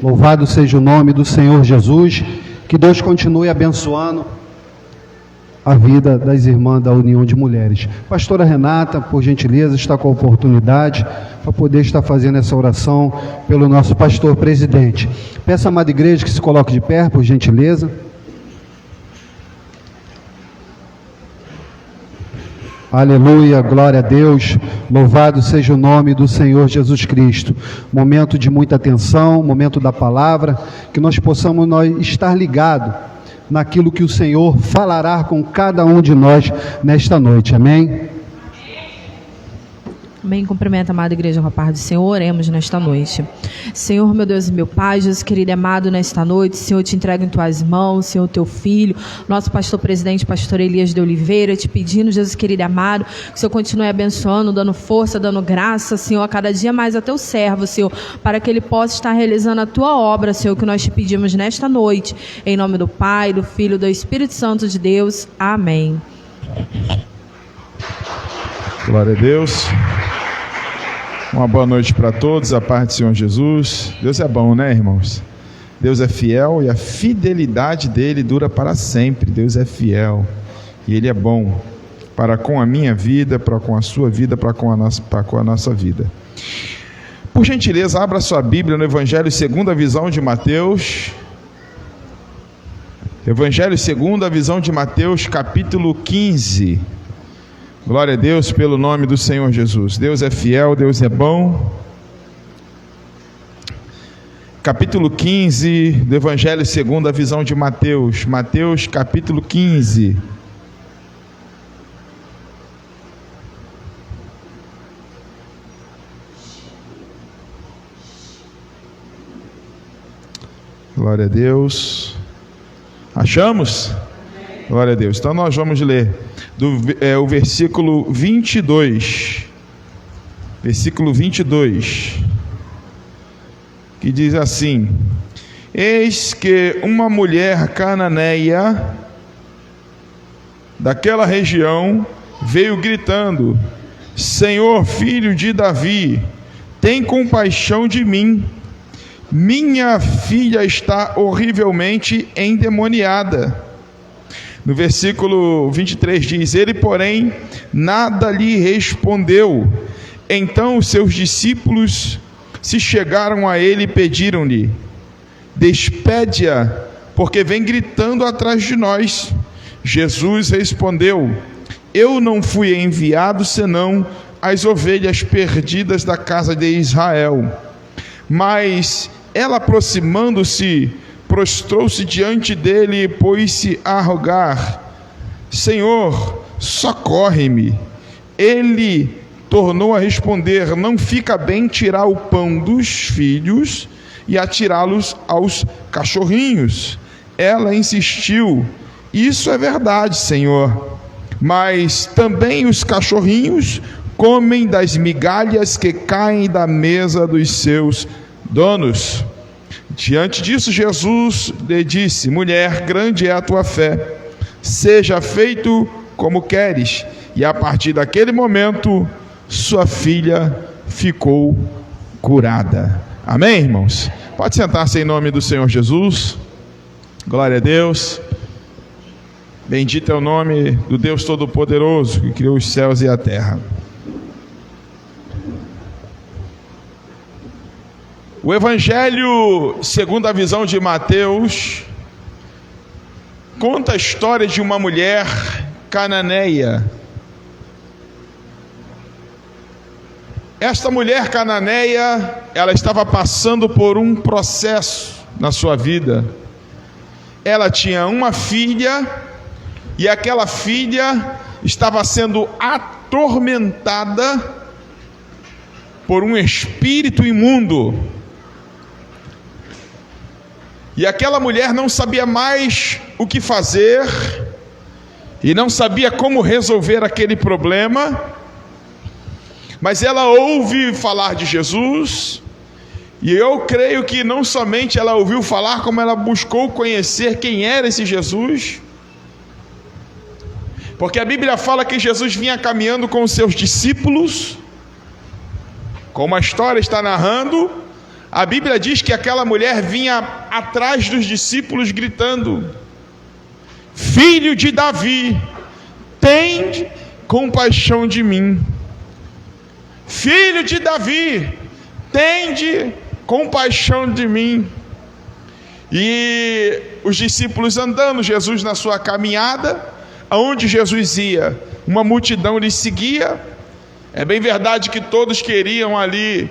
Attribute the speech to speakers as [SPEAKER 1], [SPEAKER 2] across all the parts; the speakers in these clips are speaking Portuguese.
[SPEAKER 1] Louvado seja o nome do Senhor Jesus. Que Deus continue abençoando a vida das irmãs da União de Mulheres. Pastora Renata, por gentileza, está com a oportunidade para poder estar fazendo essa oração pelo nosso pastor presidente. Peço à amada igreja que se coloque de pé, por gentileza. Aleluia, glória a Deus, louvado seja o nome do Senhor Jesus Cristo. Momento de muita atenção, momento da palavra, que nós possamos estar ligados naquilo que o Senhor falará com cada um de nós nesta noite, amém?
[SPEAKER 2] Amém, cumprimento a amada igreja com a paz do Senhor, oremos nesta noite. Senhor, meu Deus e meu Pai, Jesus querido e amado, nesta noite, Senhor, te entrego em tuas mãos, Senhor, teu filho, nosso pastor presidente, pastor Elias de Oliveira, te pedindo, Jesus querido e amado, que o Senhor continue abençoando, dando força, dando graça, Senhor, a cada dia mais a teu servo, Senhor, para que ele possa estar realizando a tua obra, Senhor, que nós te pedimos nesta noite, em nome do Pai, do Filho e do Espírito Santo de Deus, amém.
[SPEAKER 3] Glória a Deus. Uma boa noite para todos, a paz do Senhor Jesus. Deus é bom, né, irmãos? Deus é fiel e a fidelidade dele dura para sempre. Deus é fiel e ele é bom para com a minha vida, para com a sua vida, para com a nossa vida. Por gentileza, abra sua Bíblia no Evangelho segundo a visão de Mateus. Evangelho segundo a visão de Mateus, capítulo 15. Glória a Deus pelo nome do Senhor Jesus. Deus é fiel, Deus é bom. Capítulo 15 do Evangelho segundo a visão de Mateus. Mateus, capítulo 15. Glória a Deus. Achamos? Glória a Deus. Então nós vamos ler o versículo 22. Versículo 22. Que diz assim: Eis que uma mulher cananeia daquela região veio gritando: Senhor, filho de Davi, tem compaixão de mim. Minha filha está horrivelmente endemoniada. No versículo 23 diz: Ele, porém, nada lhe respondeu. Então os seus discípulos se chegaram a ele e pediram-lhe: Despede-a, porque vem gritando atrás de nós. Jesus respondeu: Eu não fui enviado senão as ovelhas perdidas da casa de Israel. Mas ela, aproximando-se, prostrou-se diante dele e pôs-se a rogar: Senhor, socorre-me. Ele tornou a responder: Não fica bem tirar o pão dos filhos e atirá-los aos cachorrinhos. Ela insistiu: Isso é verdade, Senhor, mas também os cachorrinhos comem das migalhas que caem da mesa dos seus donos. Diante disso, Jesus lhe disse: Mulher, grande é a tua fé, seja feito como queres. E a partir daquele momento, sua filha ficou curada. Amém, irmãos? Pode sentar-se em nome do Senhor Jesus. Glória a Deus. Bendito é o nome do Deus Todo-Poderoso, que criou os céus e a terra. O Evangelho, segundo a visão de Mateus, conta a história de uma mulher cananeia. Esta mulher cananeia, ela estava passando por um processo na sua vida. Ela tinha uma filha e aquela filha estava sendo atormentada por um espírito imundo. E aquela mulher não sabia mais o que fazer e não sabia como resolver aquele problema, mas ela ouve falar de Jesus, e eu creio que não somente ela ouviu falar, como ela buscou conhecer quem era esse Jesus, porque a Bíblia fala que Jesus vinha caminhando com os seus discípulos, como a história está narrando, A Bíblia diz que aquela mulher vinha atrás dos discípulos gritando: Filho de Davi, tende compaixão de mim. Filho de Davi, tende compaixão de mim. E os discípulos andando, Jesus na sua caminhada, aonde Jesus ia, uma multidão lhe seguia. É bem verdade que todos queriam ali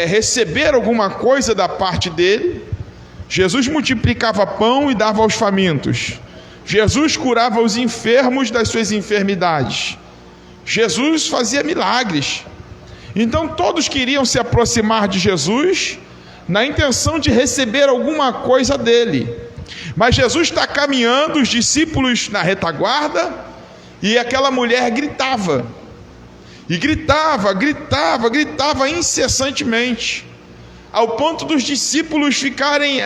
[SPEAKER 3] receber alguma coisa da parte dele. Jesus multiplicava pão e dava aos famintos. Jesus curava os enfermos das suas enfermidades. Jesus fazia milagres. Então todos queriam se aproximar de Jesus na intenção de receber alguma coisa dele. Mas Jesus está caminhando, os discípulos na retaguarda, e aquela mulher gritava. E gritava incessantemente, ao ponto dos discípulos ficarem,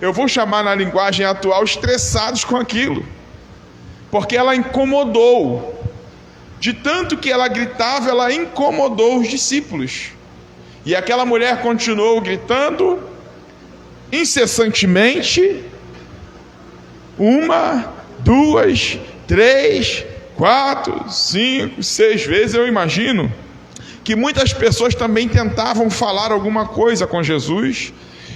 [SPEAKER 3] eu vou chamar na linguagem atual, estressados com aquilo, porque ela incomodou. De tanto que ela gritava, ela incomodou os discípulos. E aquela mulher continuou gritando incessantemente, 1, 2, 3, 4, 5, 6 vezes. Eu imagino que muitas pessoas também tentavam falar alguma coisa com Jesus,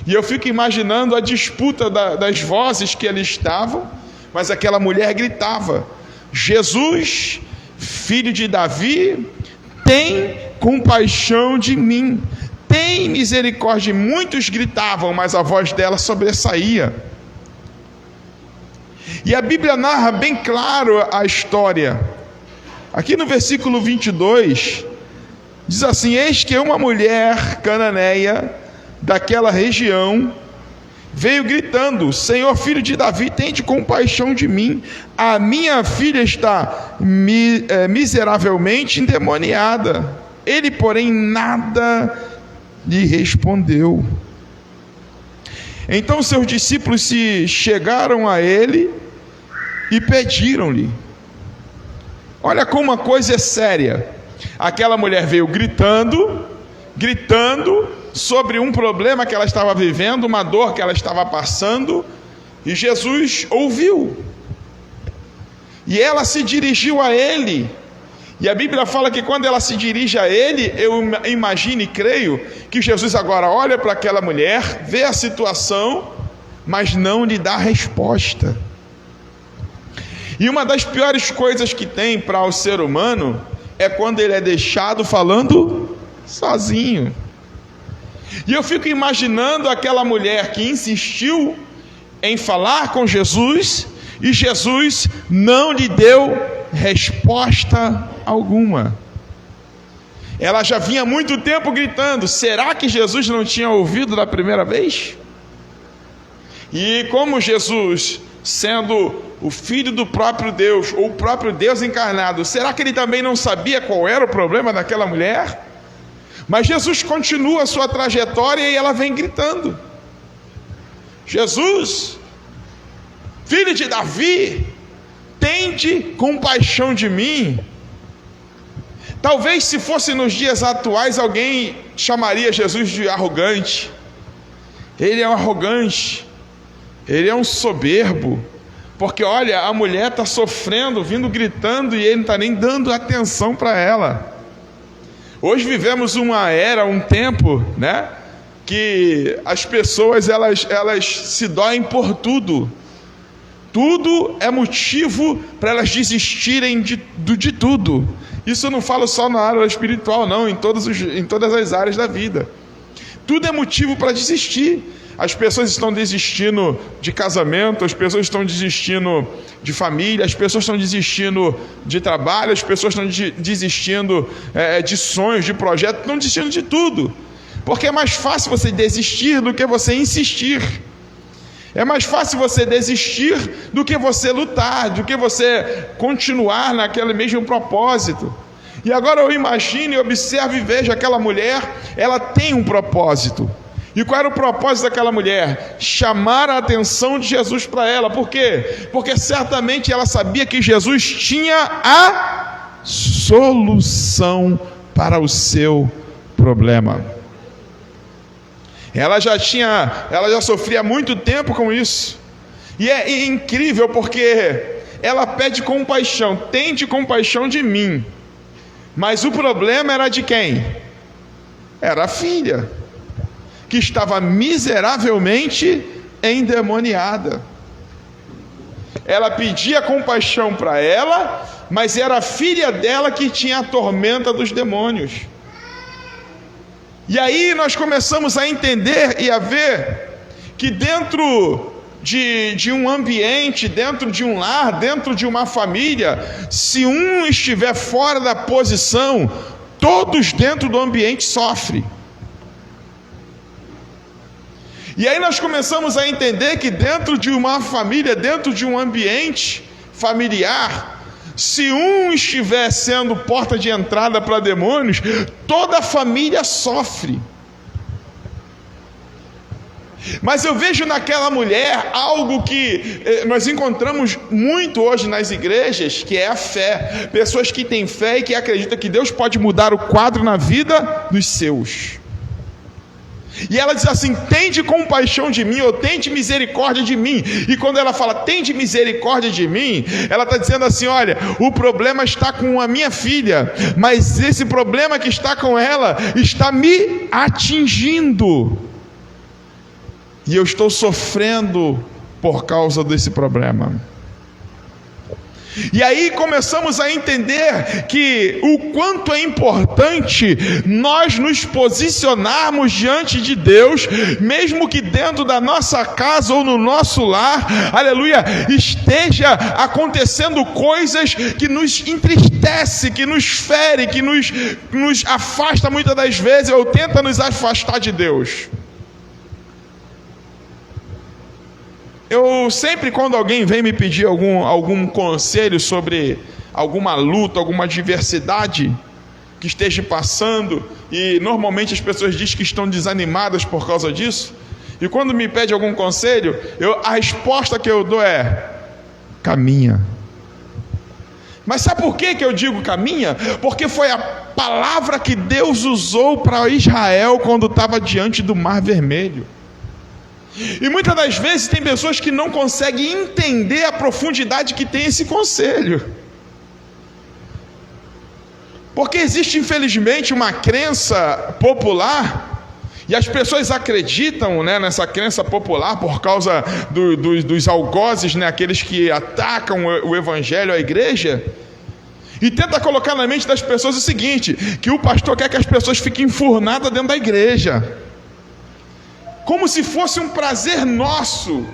[SPEAKER 3] e eu fico imaginando a disputa das vozes que ali estavam, mas aquela mulher gritava: Jesus, filho de Davi, tem compaixão de mim, tem misericórdia. Muitos gritavam, mas a voz dela sobressaía. E a Bíblia narra bem claro a história. Aqui no versículo 22, diz assim: eis que uma mulher cananeia daquela região veio gritando: Senhor, filho de Davi, tende compaixão de mim, a minha filha está miseravelmente endemoniada. Ele, porém, nada lhe respondeu. Então seus discípulos se chegaram a ele e pediram-lhe. Olha como a coisa é séria. Aquela mulher veio gritando sobre um problema que ela estava vivendo, uma dor que ela estava passando, e Jesus ouviu. E ela se dirigiu a ele. E a Bíblia fala que quando ela se dirige a ele, eu imagino e creio que Jesus agora olha para aquela mulher, vê a situação, mas não lhe dá resposta. E uma das piores coisas que tem para o ser humano é quando ele é deixado falando sozinho. E eu fico imaginando aquela mulher que insistiu em falar com Jesus, e Jesus não lhe deu resposta alguma. Ela já vinha há muito tempo gritando. Será que Jesus não tinha ouvido da primeira vez? E como Jesus, sendo o Filho do próprio Deus, ou o próprio Deus encarnado, será que ele também não sabia qual era o problema daquela mulher? Mas Jesus continua a sua trajetória e ela vem gritando: Jesus, filho de Davi, tende compaixão de mim. Talvez se fosse nos dias atuais, alguém chamaria Jesus de arrogante. Ele é um arrogante, ele é um soberbo, porque olha, a mulher está sofrendo, vindo gritando, e ele não está nem dando atenção para ela. Hoje vivemos uma era, um tempo, né, que as pessoas elas se doem por tudo. Tudo é motivo para elas desistirem de tudo. Isso eu não falo só na área espiritual, não, em todas as áreas da vida. Tudo é motivo para desistir. As pessoas estão desistindo de casamento, as pessoas estão desistindo de família, as pessoas estão desistindo de trabalho, as pessoas estão desistindo de sonhos, de projetos, estão desistindo de tudo. Porque é mais fácil você desistir do que você insistir. É mais fácil você desistir do que você lutar, do que você continuar naquele mesmo propósito. E agora eu imagino, observo e vejo aquela mulher, ela tem um propósito. E qual era o propósito daquela mulher? Chamar a atenção de Jesus para ela. Por quê? Porque certamente ela sabia que Jesus tinha a solução para o seu problema. Ela já sofria há muito tempo com isso. E é incrível porque ela pede compaixão, tende compaixão de mim. Mas o problema era de quem? Era a filha, que estava miseravelmente endemoniada. Ela pedia compaixão para ela, mas era a filha dela que tinha a tormenta dos demônios. E aí nós começamos a entender e a ver que dentro de um ambiente, dentro de um lar, dentro de uma família, se um estiver fora da posição, todos dentro do ambiente sofrem. E aí nós começamos a entender que dentro de uma família, dentro de um ambiente familiar, se um estiver sendo porta de entrada para demônios, toda a família sofre. Mas eu vejo naquela mulher algo que nós encontramos muito hoje nas igrejas, que é a fé. Pessoas que têm fé e que acreditam que Deus pode mudar o quadro na vida dos seus. E ela diz assim: tende compaixão de mim, ou tende misericórdia de mim. E quando ela fala tende misericórdia de mim, ela está dizendo assim: olha, o problema está com a minha filha, mas esse problema que está com ela está me atingindo, e eu estou sofrendo por causa desse problema. E aí começamos a entender que o quanto é importante nós nos posicionarmos diante de Deus, mesmo que dentro da nossa casa ou no nosso lar, aleluia, esteja acontecendo coisas que nos entristece, que nos fere, que nos afasta muitas das vezes, ou tenta nos afastar de Deus. Eu sempre, quando alguém vem me pedir algum conselho sobre alguma luta, alguma adversidade que esteja passando, e normalmente as pessoas dizem que estão desanimadas por causa disso, e quando me pede algum conselho, a resposta que eu dou é: caminha. Mas sabe por que eu digo caminha? Porque foi a palavra que Deus usou para Israel quando estava diante do Mar Vermelho. E muitas das vezes tem pessoas que não conseguem entender a profundidade que tem esse conselho, porque existe infelizmente uma crença popular, e as pessoas acreditam, nessa crença popular por causa dos algozes, aqueles que atacam o evangelho, a igreja, e tenta colocar na mente das pessoas o seguinte: que o pastor quer que as pessoas fiquem enfurnadas dentro da igreja, como se fosse um prazer nosso,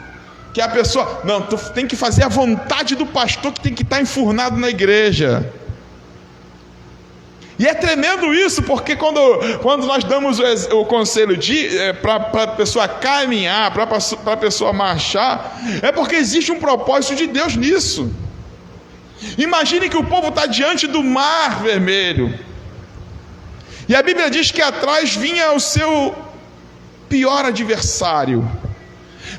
[SPEAKER 3] que a pessoa, não, tu tem que fazer a vontade do pastor, que tem que estar enfurnado na igreja. E é tremendo isso, porque quando nós damos o conselho para a pessoa caminhar, para a pessoa marchar, é porque existe um propósito de Deus nisso. Imagine que o povo está diante do Mar Vermelho, e a Bíblia diz que atrás vinha o seu pior adversário.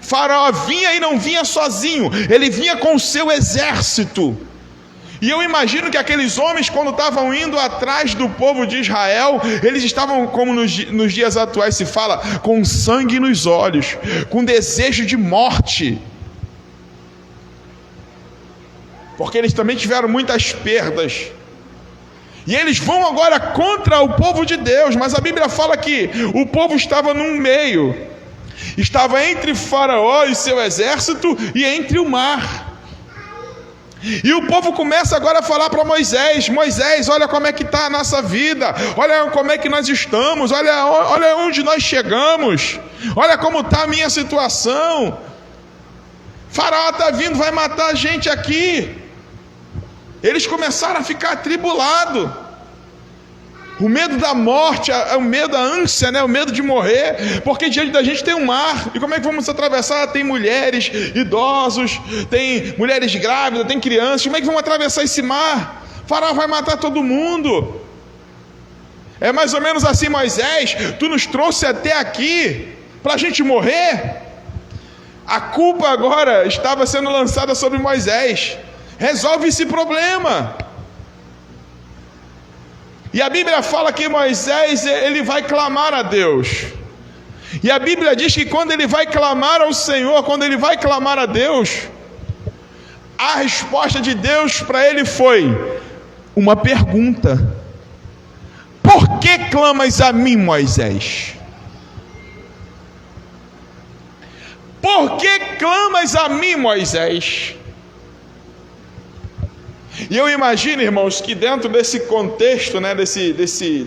[SPEAKER 3] Faraó vinha, e não vinha sozinho, ele vinha com o seu exército. E eu imagino que aqueles homens, quando estavam indo atrás do povo de Israel, eles estavam, como nos dias atuais se fala, com sangue nos olhos, com desejo de morte, porque eles também tiveram muitas perdas. E eles vão agora contra o povo de Deus, mas a Bíblia fala que o povo estava no meio, estava entre Faraó e seu exército e entre o mar. E o povo começa agora a falar para Moisés: Moisés, olha como é que está a nossa vida, olha como é que nós estamos, olha onde nós chegamos, olha como está a minha situação. Faraó está vindo, vai matar a gente aqui. Eles começaram a ficar atribulados. O medo da morte, o medo da ânsia, o medo de morrer, porque diante da gente tem um mar, e como é que vamos atravessar? Tem mulheres, idosos, tem mulheres grávidas, tem crianças, como é que vamos atravessar esse mar? Faraó vai matar todo mundo. É mais ou menos assim: Moisés, tu nos trouxe até aqui para a gente morrer? A culpa agora estava sendo lançada sobre Moisés. Resolve esse problema. E a Bíblia fala que Moisés, ele vai clamar a Deus. E a Bíblia diz que quando ele vai clamar ao Senhor, quando ele vai clamar a Deus, a resposta de Deus para ele foi uma pergunta: por que clamas a mim, Moisés? Por que clamas a mim, Moisés? E eu imagino, irmãos, que dentro desse contexto, né,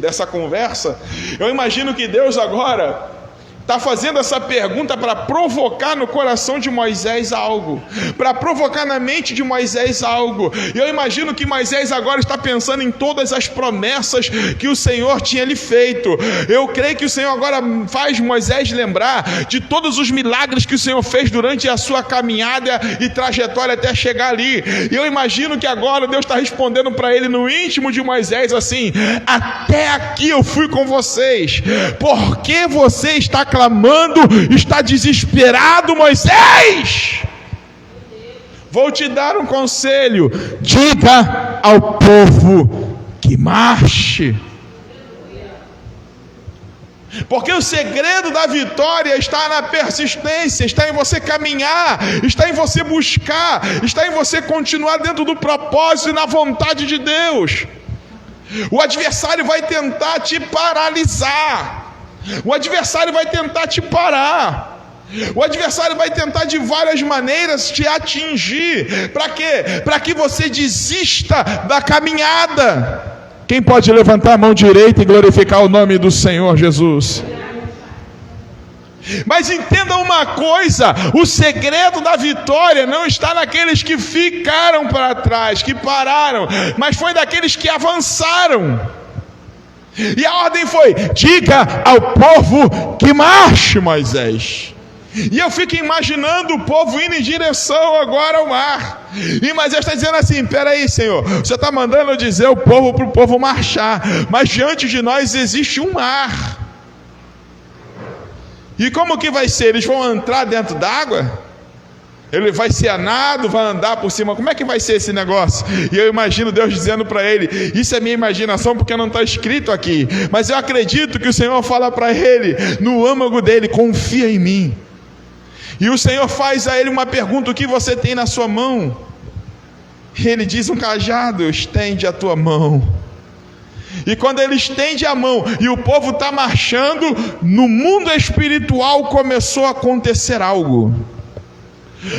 [SPEAKER 3] dessa conversa, eu imagino que Deus agora está fazendo essa pergunta para provocar no coração de Moisés algo, para provocar na mente de Moisés algo. E eu imagino que Moisés agora está pensando em todas as promessas que o Senhor tinha lhe feito. Eu creio que o Senhor agora faz Moisés lembrar de todos os milagres que o Senhor fez durante a sua caminhada e trajetória até chegar ali. E eu imagino que agora Deus está respondendo para ele no íntimo de Moisés assim: até aqui eu fui com vocês, por que você está clamando, está desesperado, Moisés? Vou te dar um conselho: diga ao povo que marche. Porque o segredo da vitória está na persistência, está em você caminhar, está em você buscar, está em você continuar dentro do propósito e na vontade de Deus. O adversário vai tentar te paralisar, o adversário vai tentar te parar, o adversário vai tentar de várias maneiras te atingir. Para quê? Para que você desista da caminhada. Quem pode levantar a mão direita e glorificar o nome do Senhor Jesus? Mas entenda uma coisa: o segredo da vitória não está naqueles que ficaram para trás, que pararam, mas foi daqueles que avançaram. E a ordem foi: diga ao povo que marche, Moisés. E eu fico imaginando o povo indo em direção agora ao mar. E Moisés está dizendo assim: peraí, Senhor, você está mandando eu dizer o povo para o povo marchar, mas diante de nós existe um mar. E como que vai ser? Eles vão entrar dentro d'água? Ele vai ser a nado, vai andar por cima? Como é que vai ser esse negócio? E eu imagino Deus dizendo para ele: isso é minha imaginação porque não está escrito aqui, mas eu acredito que o Senhor fala para ele no âmago dele: confia em mim. E o Senhor faz a ele uma pergunta: o que você tem na sua mão? Ele diz: um cajado. Estende a tua mão. E quando ele estende a mão e o povo está marchando, no mundo espiritual começou a acontecer algo.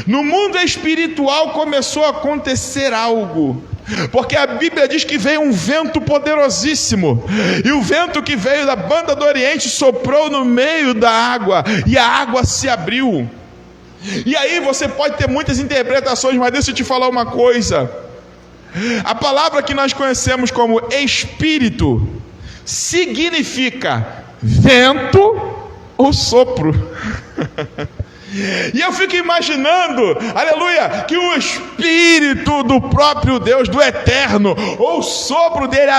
[SPEAKER 3] No mundo espiritual começou a acontecer algo. Porque a Bíblia diz que veio um vento poderosíssimo, e o vento que veio da banda do Oriente soprou no meio da água, e a água se abriu. E aí você pode ter muitas interpretações, mas deixa eu te falar uma coisa: a palavra que nós conhecemos como espírito significa vento ou sopro. E eu fico imaginando, aleluia, que o Espírito do próprio Deus, do Eterno, ou o sopro dele,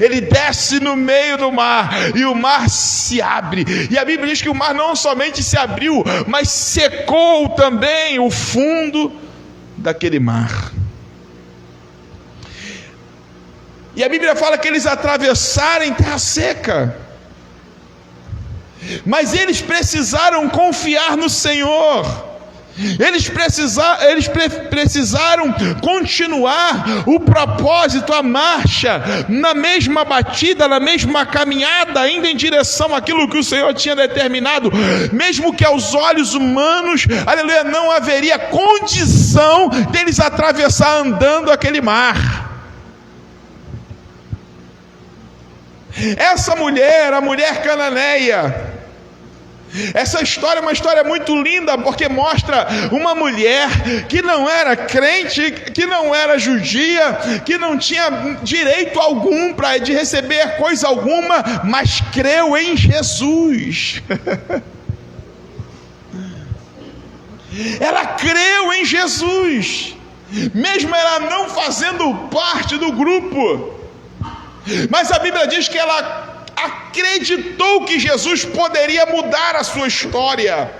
[SPEAKER 3] ele desce no meio do mar, e o mar se abre. E a Bíblia diz que o mar não somente se abriu, mas secou também o fundo daquele mar. E a Bíblia fala que eles atravessaram em terra seca. Mas eles precisaram confiar no Senhor. Eles precisaram continuar o propósito, a marcha, na mesma batida, na mesma caminhada, indo em direção àquilo que o Senhor tinha determinado, mesmo que aos olhos humanos, aleluia, não haveria condição deles atravessar andando aquele mar. Essa mulher, a mulher cananeia, essa história é uma história muito linda, porque mostra uma mulher que não era crente, que não era judia, que não tinha direito algum de receber coisa alguma, mas creu em Jesus. Ela creu em Jesus, mesmo ela não fazendo parte do grupo. Mas a Bíblia diz que ela acreditou que Jesus poderia mudar a sua história.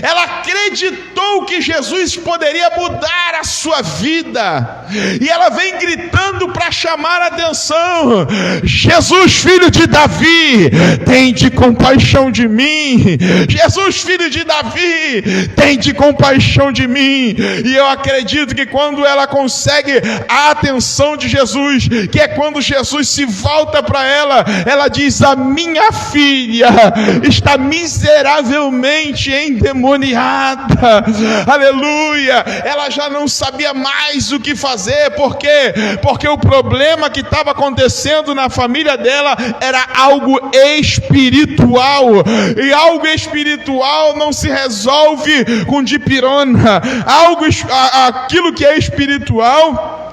[SPEAKER 3] Ela acreditou que Jesus poderia mudar a sua vida, e ela vem gritando para chamar a atenção: Jesus, filho de Davi, tende compaixão de mim. Jesus, filho de Davi, tende compaixão de mim. E eu acredito que quando ela consegue a atenção de Jesus, que é quando Jesus se volta para ela, ela diz: a minha filha está miseravelmente endemoniada. Aleluia. Ela já não sabia mais o que fazer. Por quê? Porque o problema que estava acontecendo na família dela era algo espiritual, e algo espiritual não se resolve com dipirona. Aquilo que é espiritual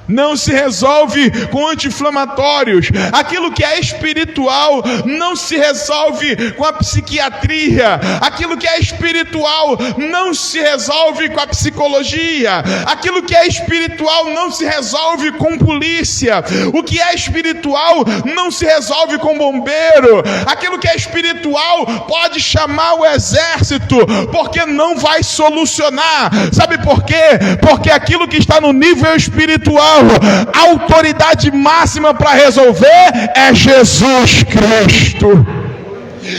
[SPEAKER 3] não se resolve com anti-inflamatórios. Aquilo que é espiritual não se resolve com a psiquiatria. Aquilo que é espiritual não se resolve com a psicologia. Aquilo que é espiritual não se resolve com polícia. O que é espiritual não se resolve com bombeiro. Aquilo que é espiritual pode chamar o exército, porque não vai solucionar. Sabe por quê? Porque aquilo que está no nível espiritual, a autoridade máxima para resolver é Jesus Cristo.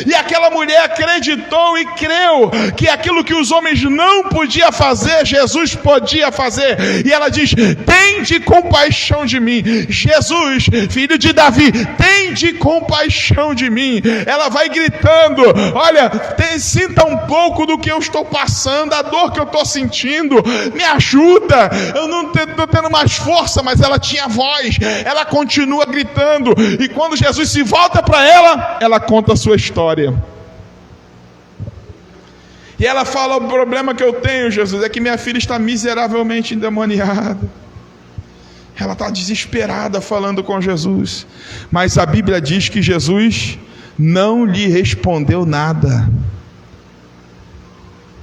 [SPEAKER 3] E aquela mulher acreditou e creu que aquilo que os homens não podiam fazer, Jesus podia fazer. E ela diz: tende compaixão de mim. Jesus, filho de Davi, tende compaixão de mim. Ela vai gritando: olha, sinta um pouco do que eu estou passando, a dor que eu estou sentindo, me ajuda. Eu não estou tendo mais força, mas ela tinha voz. Ela continua gritando. E quando Jesus se volta para ela, ela conta a sua história. E ela fala: o problema que eu tenho, Jesus, é que minha filha está miseravelmente endemoniada. Ela está desesperada falando com Jesus, mas a Bíblia diz que Jesus não lhe respondeu nada.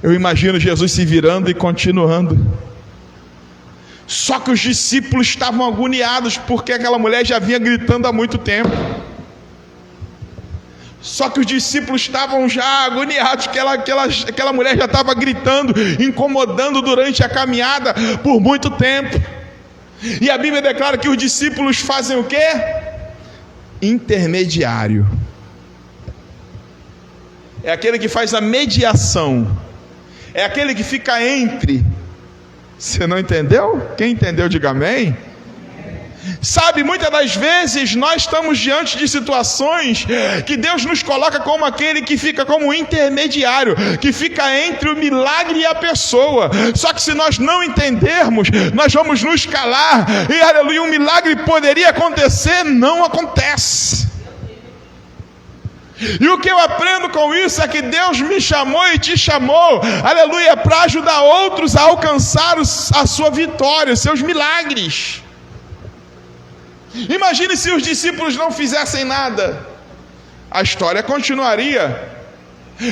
[SPEAKER 3] Eu imagino Jesus se virando e continuando. Só que os discípulos estavam agoniados, porque aquela mulher já vinha gritando há muito tempo. Só que os discípulos estavam já agoniados, que aquela mulher já estava gritando, incomodando durante a caminhada por muito tempo. E a Bíblia declara que os discípulos fazem o quê? Intermediário. É aquele que faz a mediação. É aquele que fica entre. Você não entendeu? Quem entendeu, diga amém. Sabe, muitas das vezes nós estamos diante de situações que Deus nos coloca como aquele que fica como intermediário, que fica entre o milagre e a pessoa. Só que se nós não entendermos, nós vamos nos calar, e aleluia, um milagre poderia acontecer, não acontece. E o que eu aprendo com isso é que Deus me chamou e te chamou, aleluia, para ajudar outros a alcançar a sua vitória, os seus milagres. Imagine se os discípulos não fizessem nada, a história continuaria.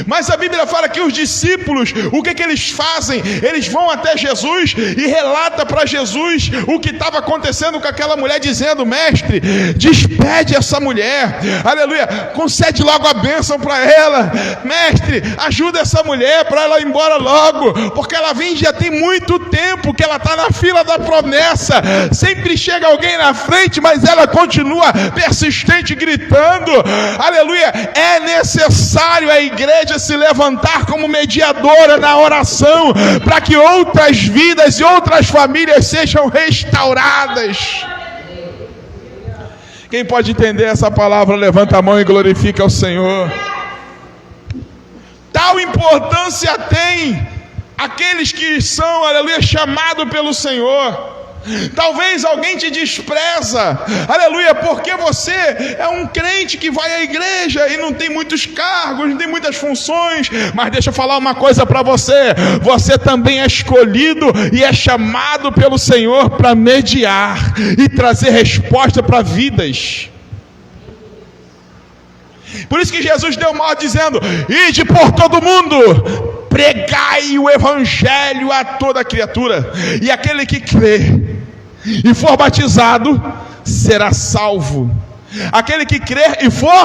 [SPEAKER 3] Mas a Bíblia fala que os discípulos, o que eles fazem? Eles vão até Jesus e relatam para Jesus o que estava acontecendo com aquela mulher, dizendo: mestre, despede essa mulher, aleluia, concede logo a bênção para ela. Mestre, ajuda essa mulher para ela ir embora logo, porque ela vem, já tem muito tempo que ela está na fila da promessa. Sempre chega alguém na frente, mas ela continua persistente, gritando. Aleluia, é necessário a igreja se levantar como mediadora na oração, para que outras vidas e outras famílias sejam restauradas. Quem pode entender essa palavra, levanta a mão e glorifica ao Senhor. Tal importância tem aqueles que são, aleluia, chamados pelo Senhor. Talvez alguém te despreza, aleluia, porque você é um crente que vai à igreja e não tem muitos cargos, não tem muitas funções. Mas deixa eu falar uma coisa para você: você também é escolhido e é chamado pelo Senhor para mediar e trazer resposta para vidas. Por isso que Jesus deu uma ordem dizendo: ide por todo mundo, pregai o evangelho a toda criatura, e aquele que crê e for batizado será salvo. Aquele que crer e for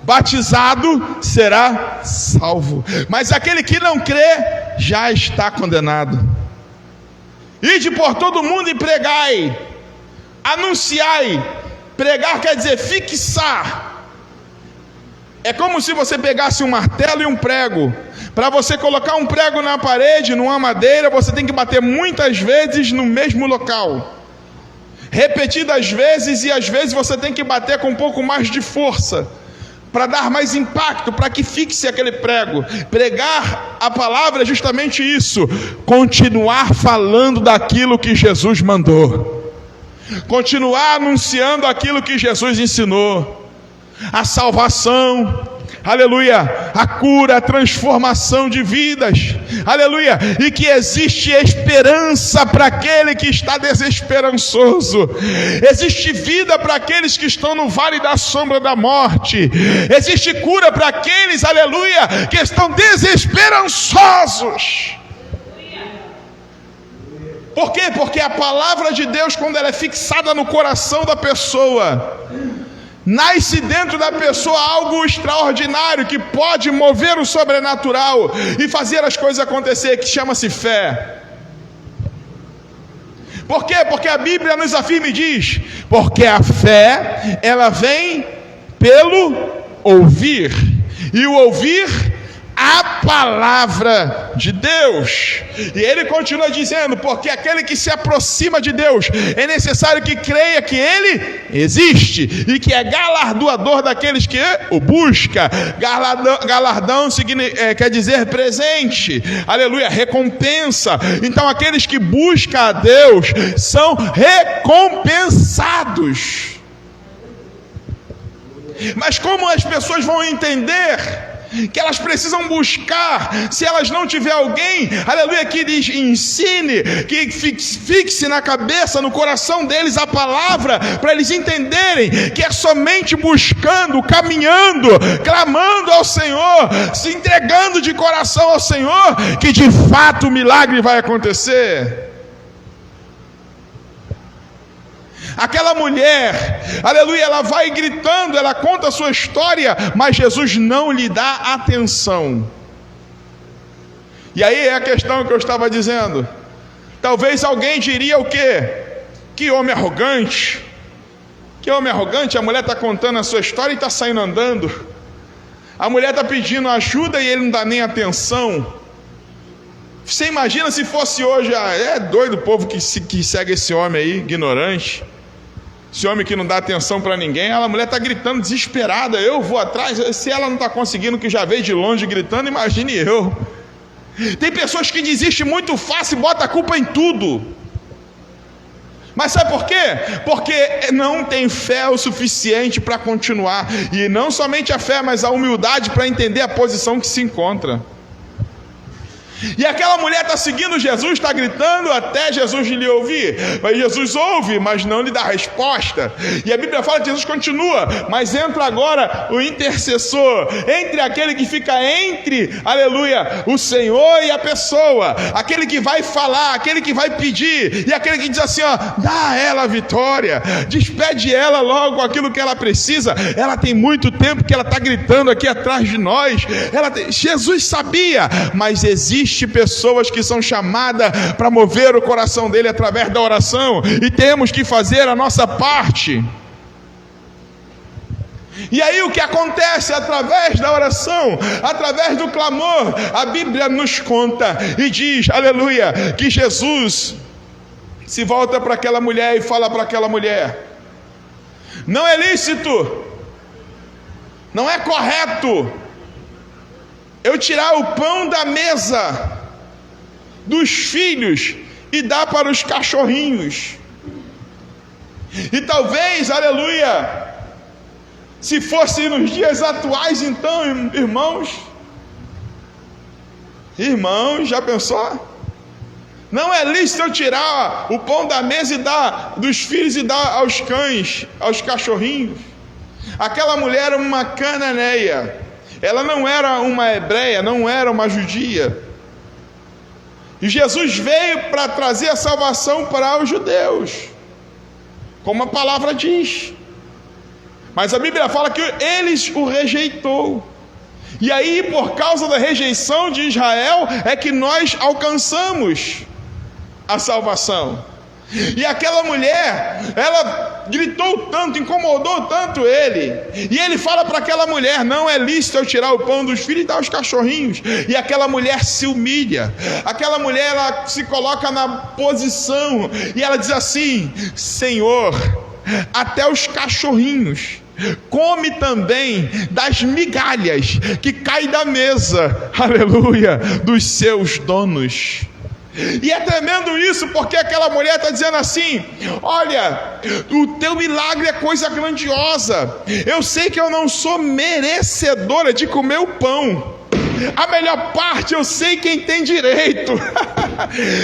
[SPEAKER 3] batizado será salvo, mas aquele que não crê já está condenado. Ide por todo mundo e pregai, anunciai. Pregar quer dizer fixar. É como se você pegasse um martelo e um prego. Para você colocar um prego na parede, numa madeira, você tem que bater muitas vezes no mesmo local, repetidas vezes, e às vezes você tem que bater com um pouco mais de força, para dar mais impacto, para que fixe aquele prego. Pregar a palavra é justamente isso: continuar falando daquilo que Jesus mandou, continuar anunciando aquilo que Jesus ensinou, a salvação, aleluia, a cura, a transformação de vidas, aleluia, e que existe esperança para aquele que está desesperançoso, existe vida para aqueles que estão no vale da sombra da morte, existe cura para aqueles, aleluia, que estão desesperançosos. Por quê? Porque a palavra de Deus, quando ela é fixada no coração da pessoa, nasce dentro da pessoa algo extraordinário que pode mover o sobrenatural e fazer as coisas acontecer, que chama-se fé. Por quê? Porque a Bíblia nos afirma e diz: porque a fé, ela vem pelo ouvir, e o ouvir a palavra de Deus. E ele continua dizendo: porque aquele que se aproxima de Deus, é necessário que creia que Ele existe, e que é galardoador daqueles que o busca. Galardão quer dizer presente, aleluia, recompensa. Então aqueles que buscam a Deus são recompensados. Mas como as pessoas vão entender que elas precisam buscar, se elas não tiver alguém, aleluia, que lhes ensine, que fixe na cabeça, no coração deles a palavra, para eles entenderem que é somente buscando, caminhando, clamando ao Senhor, se entregando de coração ao Senhor, que de fato o milagre vai acontecer. Aquela mulher, aleluia, ela vai gritando, ela conta a sua história, mas Jesus não lhe dá atenção. E aí é a questão que eu estava dizendo. Talvez alguém diria o quê? Que homem arrogante. Que homem arrogante, a mulher está contando a sua história e está saindo andando. A mulher está pedindo ajuda e ele não dá nem atenção. Você imagina se fosse hoje, é doido o povo que segue esse homem aí, ignorante. Esse homem que não dá atenção para ninguém. A mulher está gritando desesperada: eu vou atrás. Se ela não está conseguindo, que já veio de longe gritando, imagine eu. Tem pessoas que desistem muito fácil e botam a culpa em tudo. Mas sabe por quê? Porque não tem fé o suficiente para continuar. E não somente a fé, mas a humildade para entender a posição que se encontra. E aquela mulher está seguindo Jesus, está gritando até Jesus lhe ouvir. Mas Jesus ouve, mas não lhe dá resposta. E a Bíblia fala que Jesus continua, mas entra agora o intercessor, entre aquele que fica entre, aleluia, o Senhor e a pessoa, aquele que vai falar, aquele que vai pedir, e aquele que diz assim: ó, dá a ela a vitória, despede ela logo aquilo que ela precisa. Ela tem muito tempo que ela está gritando aqui atrás de nós. Jesus sabia, mas existe pessoas que são chamadas para mover o coração dele através da oração, e temos que fazer a nossa parte. E aí o que acontece através da oração, através do clamor? A Bíblia nos conta e diz, aleluia, que Jesus se volta para aquela mulher e fala para aquela mulher: não é lícito, não é correto eu tirar o pão da mesa dos filhos e dar para os cachorrinhos. E talvez, aleluia, se fosse nos dias atuais, então, irmãos, já pensou? Não é lícito eu tirar o pão da mesa e dar dos filhos e dar aos cães, aos cachorrinhos. Aquela mulher era uma cananeia. Ela não era uma hebreia, não era uma judia. E Jesus veio para trazer a salvação para os judeus, como a palavra diz. Mas a Bíblia fala que eles o rejeitou. E aí, por causa da rejeição de Israel, é que nós alcançamos a salvação. E aquela mulher, ela gritou tanto, incomodou tanto ele. E ele fala para aquela mulher: não é lícito eu tirar o pão dos filhos e dar aos cachorrinhos. E aquela mulher se humilha. Aquela mulher, ela se coloca na posição e ela diz assim: Senhor, até os cachorrinhos come também das migalhas que caem da mesa, aleluia, dos seus donos. E é tremendo isso, porque aquela mulher está dizendo assim: olha, o teu milagre é coisa grandiosa, eu sei que eu não sou merecedora de comer o pão, a melhor parte, eu sei quem tem direito.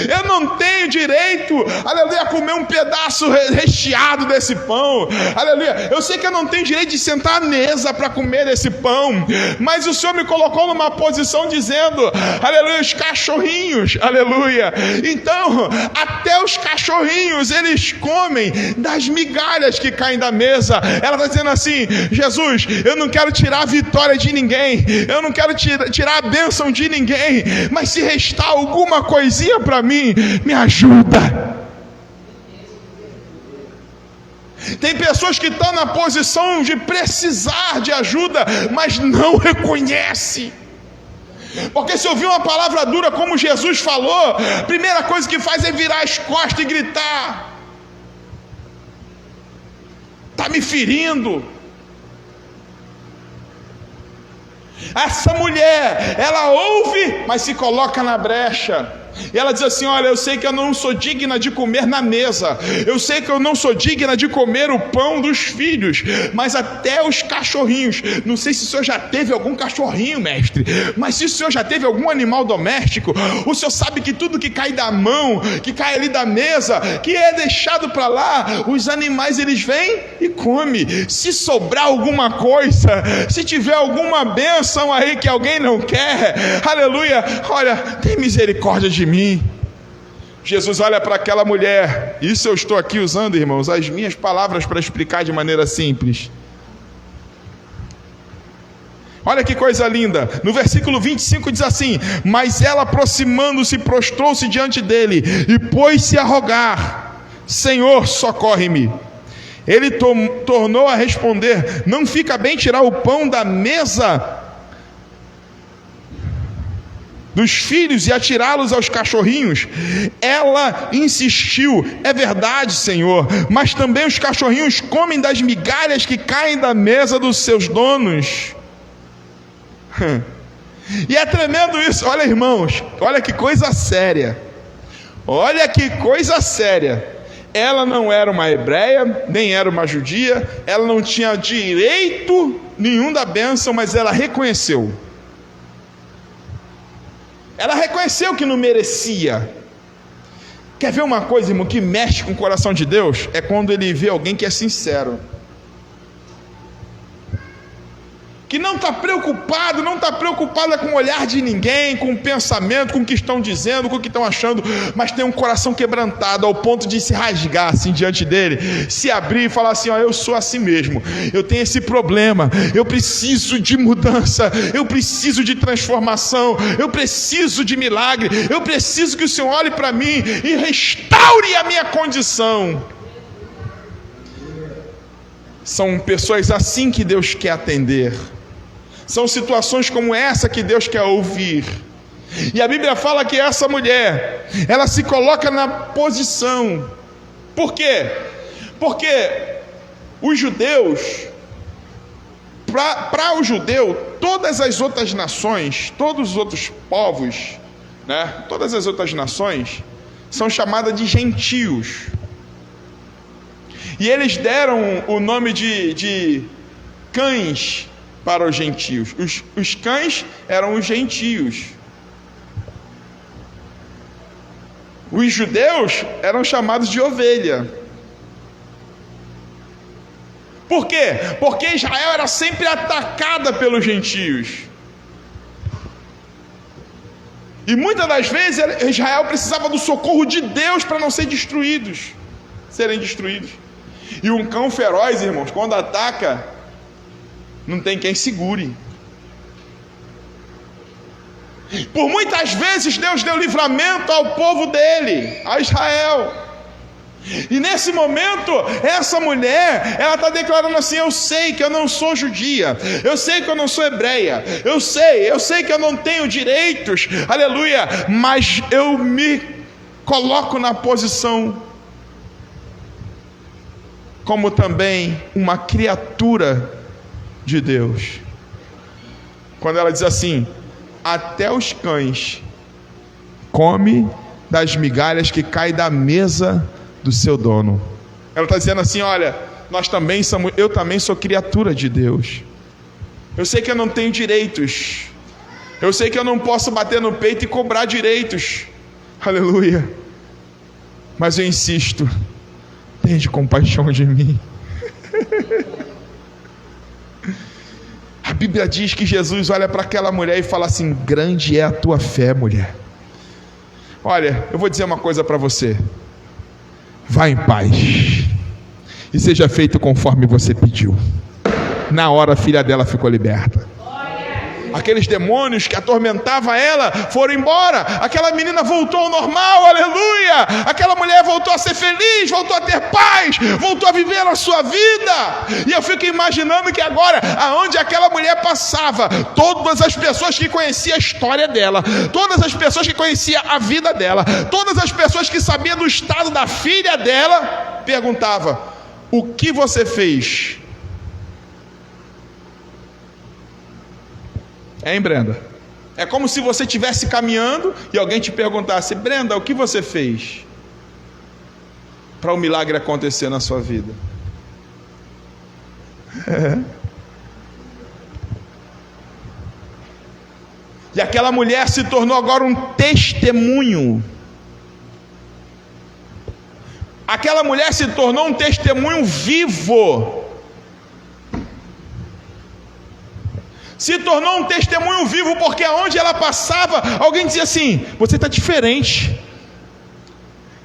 [SPEAKER 3] Eu não tenho direito, aleluia, a comer um pedaço recheado desse pão, aleluia. Eu sei que eu não tenho direito de sentar à mesa para comer esse pão, mas o Senhor me colocou numa posição dizendo, aleluia, os cachorrinhos, aleluia. Então, até os cachorrinhos, eles comem das migalhas que caem da mesa. Ela está dizendo assim: Jesus, eu não quero tirar a vitória de ninguém, eu não quero tirar a bênção de ninguém, mas se restar alguma coisinha para mim, me ajuda. Tem pessoas que estão na posição de precisar de ajuda, mas não reconhece. Porque se ouvir uma palavra dura como Jesus falou, a primeira coisa que faz é virar as costas e gritar: está me ferindo. Essa mulher, ela ouve, mas se coloca na brecha. E ela diz assim: olha, eu sei que eu não sou digna de comer na mesa, eu sei que eu não sou digna de comer o pão dos filhos, mas até os cachorrinhos, não sei se o senhor já teve algum cachorrinho, mestre, mas se o senhor já teve algum animal doméstico, o senhor sabe que tudo que cai da mão, que cai ali da mesa, que é deixado para lá, os animais eles vêm e comem. Se sobrar alguma coisa, se tiver alguma bênção aí que alguém não quer, aleluia, olha, tem misericórdia de mim. Jesus olha para aquela mulher. Isso eu estou aqui usando, irmãos, as minhas palavras para explicar de maneira simples. Olha que coisa linda. No versículo 25 diz assim: mas ela, aproximando-se, prostrou-se diante dele e pôs-se a rogar: Senhor, socorre-me. Ele tornou a responder: não fica bem tirar o pão da mesa dos filhos e atirá-los aos cachorrinhos. Ela insistiu: é verdade, Senhor, mas também os cachorrinhos comem das migalhas que caem da mesa dos seus donos. E é tremendo isso. Olha, irmãos, olha que coisa séria. Olha que coisa séria. Ela não era uma hebreia, nem era uma judia, ela não tinha direito nenhum da bênção, mas ela reconheceu. Ela reconheceu que não merecia. Quer ver uma coisa, irmão, que mexe com o coração de Deus? É quando ele vê alguém que é sincero, que não está preocupado, não está preocupada com o olhar de ninguém, com o pensamento, com o que estão dizendo, com o que estão achando, mas tem um coração quebrantado ao ponto de se rasgar assim diante dele, se abrir e falar assim: ó, eu sou assim mesmo, eu tenho esse problema, eu preciso de mudança, eu preciso de transformação, eu preciso de milagre, eu preciso que o Senhor olhe para mim e restaure a minha condição. São pessoas assim que Deus quer atender. São situações como essa que Deus quer ouvir. E a Bíblia fala que essa mulher, ela se coloca na posição. Por quê? Porque os judeus, para o judeu, todas as outras nações, todos os outros povos, né, todas as outras nações são chamadas de gentios. E eles deram o nome de cães para os gentios. Os cães eram os gentios. Os judeus eram chamados de ovelha. Por quê? Porque Israel era sempre atacada pelos gentios. E muitas das vezes Israel precisava do socorro de Deus para não serem destruídos. E um cão feroz, irmãos, quando ataca, não tem quem segure. Por muitas vezes Deus deu livramento ao povo dele, a Israel. E nesse momento, essa mulher, ela está declarando assim: eu sei que eu não sou judia, eu sei que eu não sou hebreia, eu sei que eu não tenho direitos, aleluia, mas eu me coloco na posição como também uma criatura de Deus. Quando ela diz assim: até os cães comem das migalhas que caem da mesa do seu dono. Ela está dizendo assim: olha, eu também sou criatura de Deus. Eu sei que eu não tenho direitos, eu sei que eu não posso bater no peito e cobrar direitos, aleluia, mas eu insisto, tende compaixão de mim. A Bíblia diz que Jesus olha para aquela mulher e fala assim: grande é a tua fé, mulher. Olha, eu vou dizer uma coisa para você: vá em paz e seja feito conforme você pediu. Na hora a filha dela ficou liberta. Aqueles demônios que atormentavam ela foram embora. Aquela menina voltou ao normal, aleluia. Aquela mulher voltou a ser feliz, voltou a ter paz, voltou a viver a sua vida. E eu fico imaginando que agora, aonde aquela mulher passava, todas as pessoas que conheciam a história dela, todas as pessoas que conheciam a vida dela, todas as pessoas que sabiam do estado da filha dela, perguntavam: o que você fez? Hein, Brenda? É como se você estivesse caminhando e alguém te perguntasse: Brenda, o que você fez para o milagre acontecer na sua vida? E aquela mulher se tornou agora um testemunho. Aquela mulher se tornou um testemunho vivo. Se tornou um testemunho vivo, porque aonde ela passava, alguém dizia assim: você está diferente.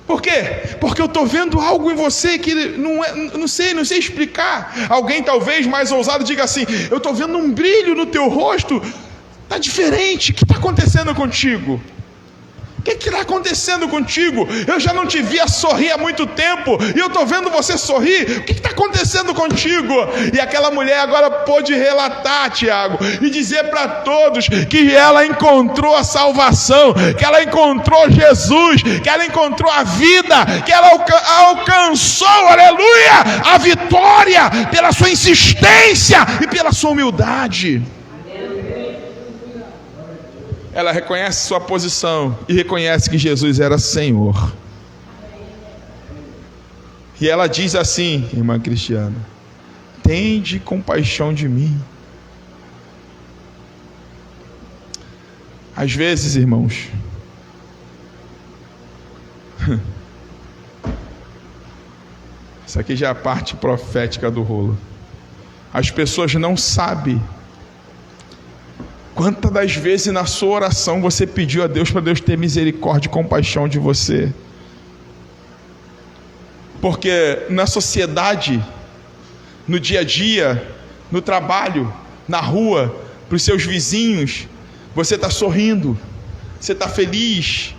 [SPEAKER 3] Por quê? Porque eu estou vendo algo em você que não sei explicar. Alguém talvez mais ousado diga assim: eu estou vendo um brilho no teu rosto, está diferente, o que está acontecendo contigo? O que está acontecendo contigo? Eu já não te via sorrir há muito tempo, e eu estou vendo você sorrir. O que está acontecendo contigo? E aquela mulher agora pôde relatar, Tiago, e dizer para todos que ela encontrou a salvação, que ela encontrou Jesus, que ela encontrou a vida, que ela alcançou, aleluia, a vitória pela sua insistência e pela sua humildade. Ela reconhece sua posição e reconhece que Jesus era Senhor. E ela diz assim: irmã Cristiana, tende compaixão de mim. Às vezes, irmãos, isso aqui já é a parte profética do rolo. As pessoas não sabem quantas das vezes na sua oração você pediu a Deus para Deus ter misericórdia e compaixão de você. Porque na sociedade, no dia a dia, no trabalho, na rua, para os seus vizinhos, você está sorrindo, você está feliz,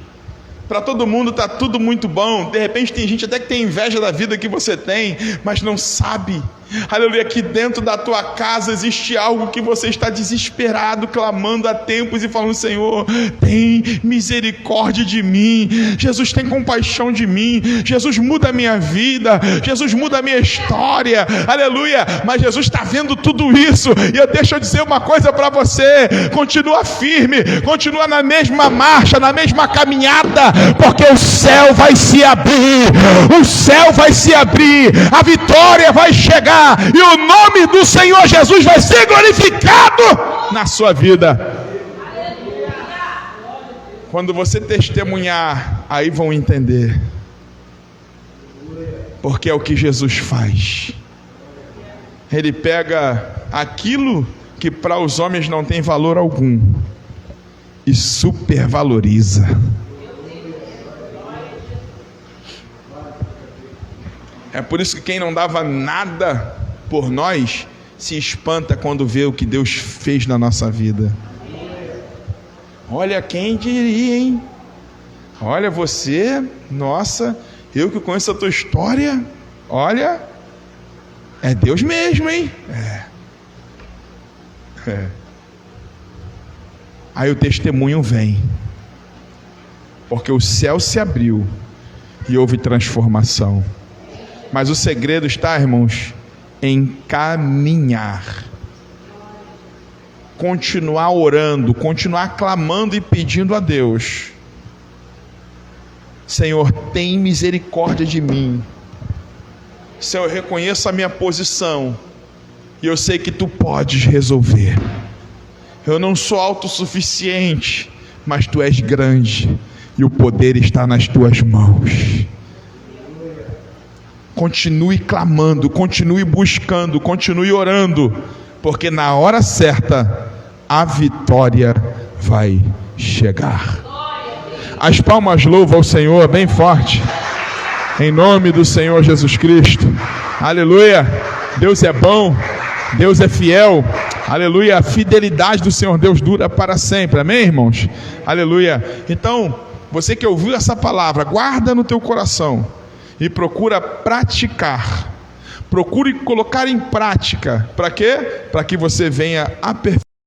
[SPEAKER 3] para todo mundo está tudo muito bom. De repente tem gente até que tem inveja da vida que você tem, mas não sabe, aleluia, que dentro da tua casa existe algo que você está desesperado, clamando há tempos e falando: Senhor, tem misericórdia de mim, Jesus tem compaixão de mim, Jesus muda a minha vida, Jesus muda a minha história, aleluia. Mas Jesus está vendo tudo isso, e deixa eu dizer uma coisa para você: continua firme, continua na mesma marcha, na mesma caminhada, porque o céu vai se abrir, o céu vai se abrir, a vitória vai chegar, e o nome do Senhor Jesus vai ser glorificado na sua vida. Quando você testemunhar, aí vão entender, porque é o que Jesus faz. Ele pega aquilo que para os homens não tem valor algum e supervaloriza. É por isso que quem não dava nada por nós, se espanta quando vê o que Deus fez na nossa vida. Olha, quem diria, hein? Olha, você, nossa, eu que conheço a tua história, olha, é Deus mesmo, hein? Aí o testemunho vem, porque o céu se abriu e houve transformação. Mas o segredo está, irmãos, em caminhar, continuar orando, continuar clamando e pedindo a Deus: Senhor, tem misericórdia de mim. Senhor, eu reconheço a minha posição e eu sei que tu podes resolver. Eu não sou autossuficiente, mas tu és grande e o poder está nas tuas mãos. Continue clamando, continue buscando, continue orando, porque na hora certa a vitória vai chegar. As palmas louvam ao Senhor bem forte, em nome do Senhor Jesus Cristo. Aleluia. Deus é bom, Deus é fiel. Aleluia. A fidelidade do Senhor Deus dura para sempre. Amém, irmãos? Aleluia. Então, você que ouviu essa palavra, guarda no teu coração e procura praticar. Procure colocar em prática. Para quê? Para que você venha aperfeiçoar